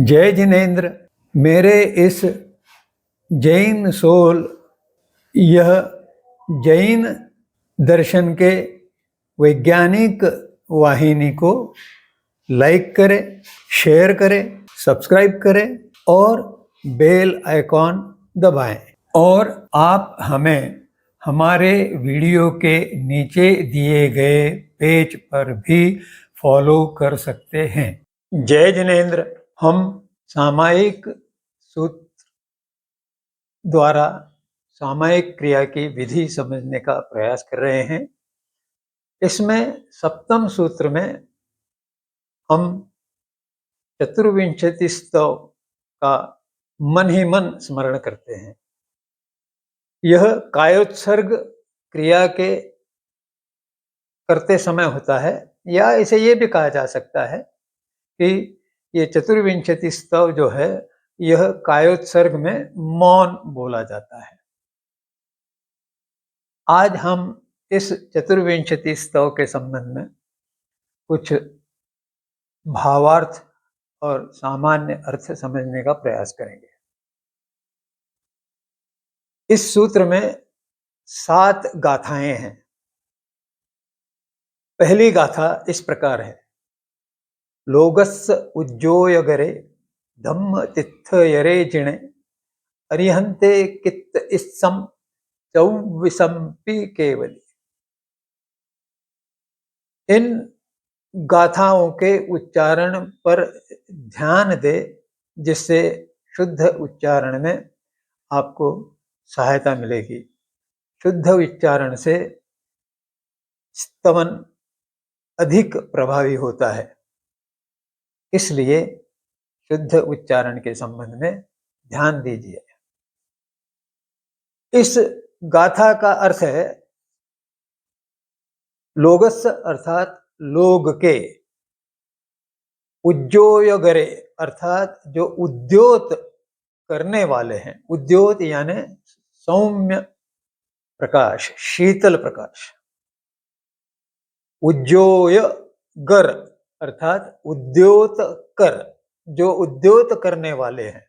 जय जिनेन्द्र। मेरे इस जैन सोल यह जैन दर्शन के वैज्ञानिक वाहिनी को लाइक करें, शेयर करें, सब्सक्राइब करें और बेल आइकॉन दबाएं। और आप हमें हमारे वीडियो के नीचे दिए गए पेज पर भी फॉलो कर सकते हैं। जय जिनेन्द्र। हम सामायिक सूत्र द्वारा सामायिक क्रिया की विधि समझने का प्रयास कर रहे हैं। इसमें सप्तम सूत्र में हम चतुर्विंशति स्तव का मन ही मन स्मरण करते हैं। यह कायोत्सर्ग क्रिया के करते समय होता है, या इसे ये भी कहा जा सकता है कि ये चतुर्विंशति स्तव जो है यह कायोत्सर्ग में मौन बोला जाता है। आज हम इस चतुर्विंशति स्तव के संबंध में कुछ भावार्थ और सामान्य अर्थ समझने का प्रयास करेंगे। इस सूत्र में 7 गाथाएं हैं। पहली गाथा इस प्रकार है। लोगस्य उज्जोयगरे धम्म तिथयरे जिणे अरिहंते कित्त इस्सम चौविसंपि केवली। इन गाथाओं के उच्चारण पर ध्यान दे, जिससे शुद्ध उच्चारण में आपको सहायता मिलेगी। शुद्ध उच्चारण से स्तवन अधिक प्रभावी होता है, इसलिए शुद्ध उच्चारण के संबंध में ध्यान दीजिए। इस गाथा का अर्थ है लोगस्य अर्थात लोग के, उज्जोयगरे अर्थात जो उद्योत करने वाले हैं। उद्योत यानी सौम्य प्रकाश, शीतल प्रकाश। उज्जोय गर अर्थात उद्योत कर, जो उद्योत करने वाले हैं।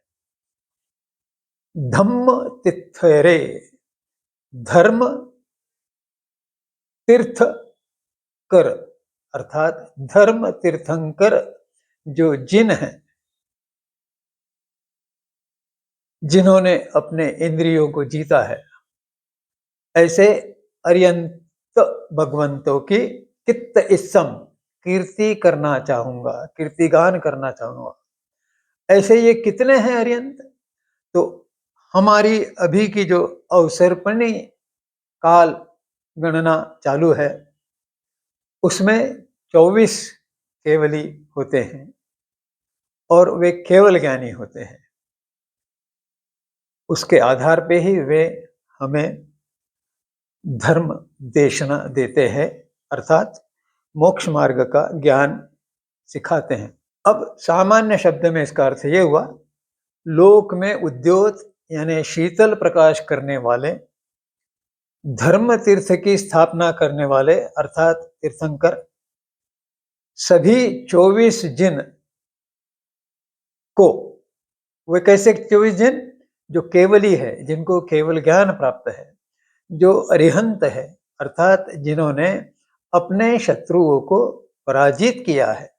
धम्म तीर्थरे, धर्म तीर्थ कर अर्थात धर्म तीर्थंकर जो जिन हैं, जिन्होंने अपने इंद्रियों को जीता है, ऐसे अरियंत भगवंतों की कित्त इस्सम, कीर्ति करना चाहूंगा, कीर्तिगान करना चाहूंगा। ऐसे ये कितने हैं अरियंत? तो हमारी अभी की जो अवसर्पणी काल गणना चालू है, उसमें 24 केवली होते हैं और वे केवल ज्ञानी होते हैं। उसके आधार पे ही वे हमें धर्म देशना देते हैं, अर्थात मोक्ष मार्ग का ज्ञान सिखाते हैं। अब सामान्य शब्द में इसका अर्थ ये हुआ, लोक में उद्योत यानी शीतल प्रकाश करने वाले, धर्म तीर्थ की स्थापना करने वाले अर्थात तीर्थंकर, सभी 24 जिन को, वे कैसे 24 जिन? जो केवली है, जिनको केवल ज्ञान प्राप्त है, जो अरिहंत है अर्थात जिन्होंने अपने शत्रुओं को पराजित किया है,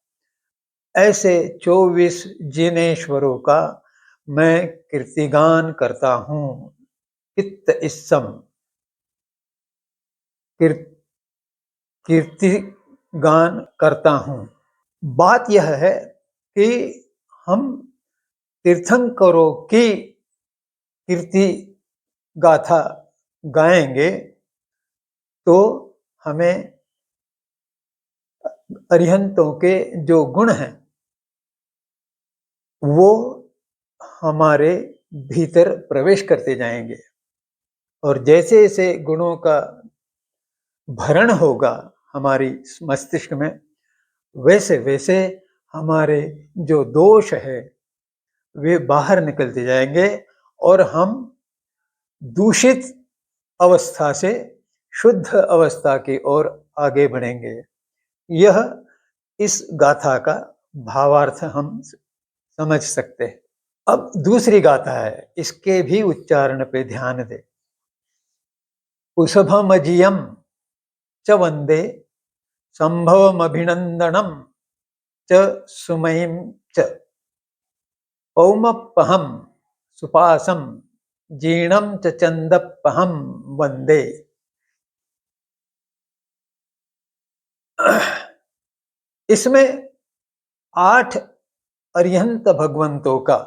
ऐसे 24 जिनेश्वरों का मैं कीर्तिगान करता हूं। कित्त इस्सम, कीर्तिगान करता हूं। बात यह है कि हम तीर्थंकरों की कीर्ति गाथा गाएंगे तो हमें अरिहंतों के जो गुण हैं वो हमारे भीतर प्रवेश करते जाएंगे, और जैसे जैसे गुणों का भरण होगा हमारी मस्तिष्क में, वैसे वैसे हमारे जो दोष है वे बाहर निकलते जाएंगे और हम दूषित अवस्था से शुद्ध अवस्था की ओर आगे बढ़ेंगे। यह इस गाथा का भावार्थ हम समझ सकते हैं। अब दूसरी गाथा है, इसके भी उच्चारण पे ध्यान दे। कुशभमजियम च वंदे संभवमभिनंदनम च सुमयिं च पौमपहम सुपासम जीणम च चंदपहम वंदे। इसमें 8 अरिहंत भगवंतों का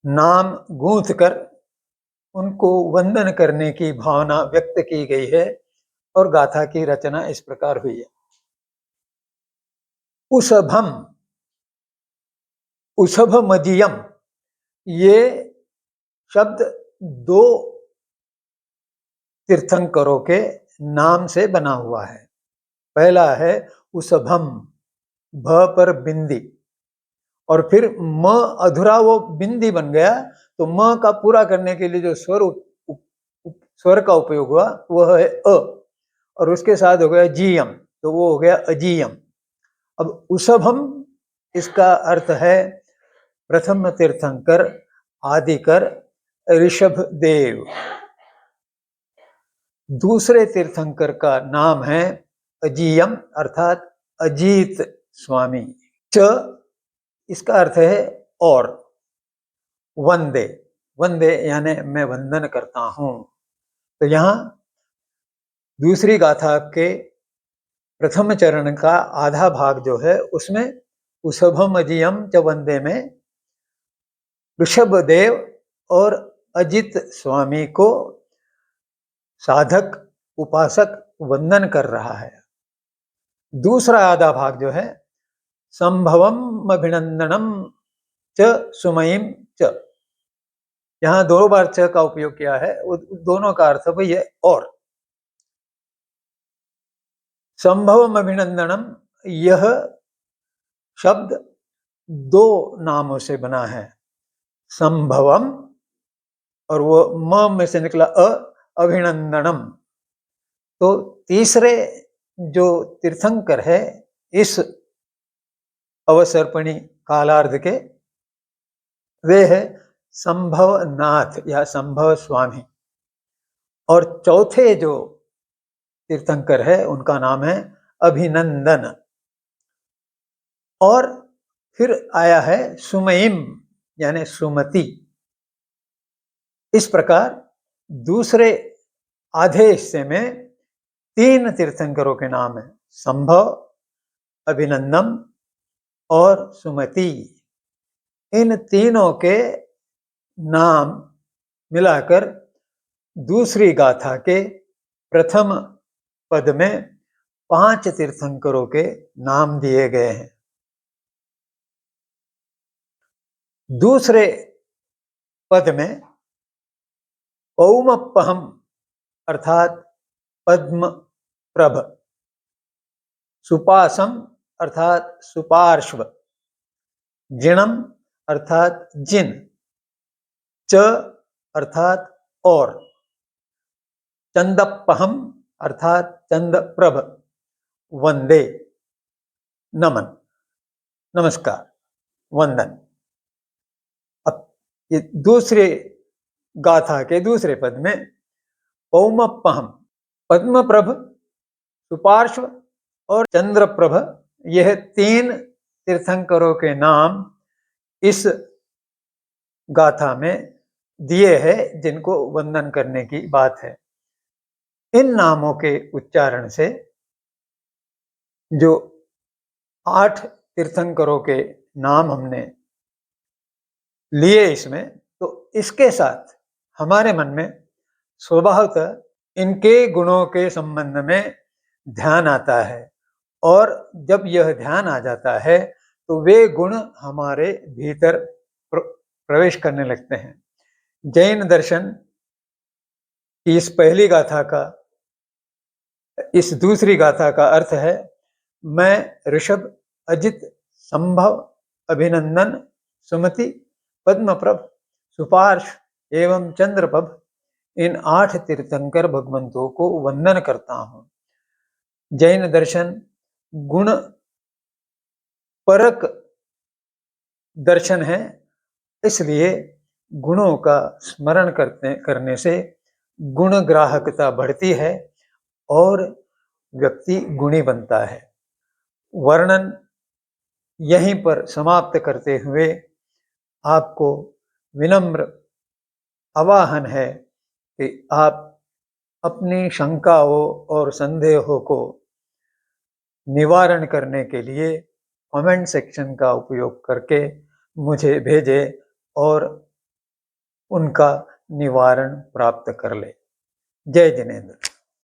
नाम गूंथ कर उनको वंदन करने की भावना व्यक्त की गई है और गाथा की रचना इस प्रकार हुई है। उषभम, उषभमजियम, ये शब्द 2 तीर्थंकरों के नाम से बना हुआ है। पहला है उषभम, भ पर बिंदी, और फिर म अधूरा वो बिंदी बन गया, तो म का पूरा करने के लिए जो स्वर का उपयोग हुआ वह है अ, और उसके साथ हो गया जीयम, तो वो हो गया अजीयम। अब उषभम, इसका अर्थ है प्रथम तीर्थंकर आदिकर ऋषभ देव। दूसरे तीर्थंकर का नाम है अजीयम अर्थात अजीत स्वामी। च, इसका अर्थ है और। वंदे, वंदे यानी मैं वंदन करता हूं। तो यहां दूसरी गाथा के प्रथम चरण का आधा भाग जो है उसमें उषभम अजियम च वंदे में ऋषभ देव और अजित स्वामी को साधक उपासक वंदन कर रहा है। दूसरा आधा भाग जो है संभवम अभिनंदनम च सुमयिम च, यहां 2 बार च का उपयोग किया है, दोनों का अर्थ वही है और। संभवम अभिनंदनम, यह शब्द 2 नामों से बना है, संभवम और वो म में से निकला अ, अभिनंदनम। तो तीसरे जो तीर्थंकर है इस अवसर्पणी कालार्ध के, वे है संभवनाथ या संभव स्वामी, और चौथे जो तीर्थंकर है उनका नाम है अभिनंदन। और फिर आया है सुमयिम यानी सुमति। इस प्रकार दूसरे आधे हिस्से में 3 तीर्थंकरों के नाम है, संभव, अभिनंदन और सुमति। इन तीनों के नाम मिलाकर दूसरी गाथा के प्रथम पद में 5 तीर्थंकरों के नाम दिए गए हैं। दूसरे पद में पौमपहम अर्थात पद्म प्रभ, सुपासम अर्थात सुपार्श्व, जिणम अर्थात जिन, च अर्थात और, चंदपहम अर्थात चंदप्रभ, वंदे नमन, नमस्कार, वंदन। अब ये दूसरे गाथा के दूसरे पद में पौमपहम, पद्मप्रभ, सुपार्श्व और चंद्रप्रभ, यह 3 तीर्थंकरों के नाम इस गाथा में दिए हैं जिनको वंदन करने की बात है। इन नामों के उच्चारण से जो 8 तीर्थंकरों के नाम हमने लिए इसमें, तो इसके साथ हमारे मन में स्वभावतः इनके गुणों के संबंध में ध्यान आता है, और जब यह ध्यान आ जाता है तो वे गुण हमारे भीतर प्रवेश करने लगते हैं। जैन दर्शन की इस पहली गाथा का, इस दूसरी गाथा का अर्थ है मैं ऋषभ, अजित, संभव, अभिनंदन, सुमति, पद्मप्रभ, सुपार्श एवं चंद्रप्रभ, इन 8 तीर्थंकर भगवंतों को वंदन करता हूं। जैन दर्शन गुण परक दर्शन है। इसलिए गुणों का स्मरण करने से गुण ग्राहकता बढ़ती है और व्यक्ति गुणी बनता है। वर्णन यहीं पर समाप्त करते हुए आपको विनम्र आवाहन है कि आप अपनी शंकाओं और संदेहों को निवारण करने के लिए कमेंट सेक्शन का उपयोग करके मुझे भेजें और उनका निवारण प्राप्त कर लें। जय जिनेंद्र।